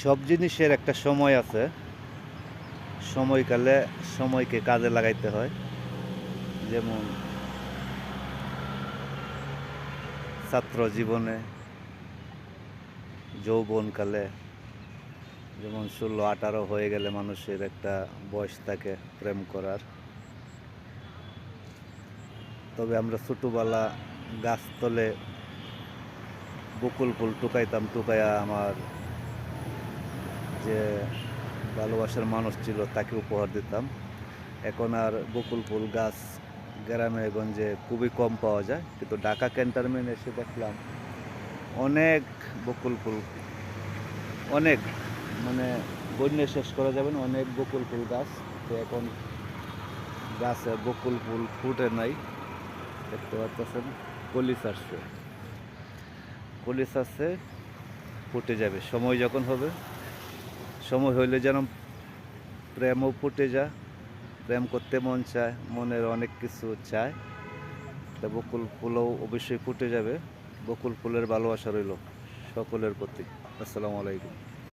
সব জিনিসের একটা সময় আছে। সময়কালে সময়কে কাজে লাগাইতে হয়। যেমন ছাত্র জীবনে, যৌবনকালে, যেমন ১৬-১৮ হয়ে গেলে মানুষের একটা বয়স থাকে প্রেম করার। তবে আমরা ছোটবেলা গাছতলে বকুল ফুল টুকাইতাম, টুকাইয়া আমার যে ভালোবাসার মানুষ ছিল তাকে উপহার দিতাম। এখন আর বকুল ফুল গাছ গ্রামে গঞ্জে খুবই কম পাওয়া যায়, কিন্তু ঢাকা ক্যান্টনমেন্টে এসে দেখলাম অনেক বকুল ফুল, অনেক, মানে বন্যে শেষ করা যাবে না, অনেক বকুল ফুল গাছ। তো এখন গাছে বকুল ফুল ফুটে নাই, দেখতে পাচ্ছেন। কলি ছাড়ছে, কলি ছাড়ছে, ফুটে যাবে সময় যখন হবে। সময় হইলে যেন প্রেমও ফুটে যায়, প্রেম করতে মন চায়, মনের অনেক কিছু চায়। তা বকুল ফুলও অবশ্যই ফুটে যাবে। বকুল ফুলের ভালোবাসা রইল সকলের প্রতি। আসসালামু আলাইকুম।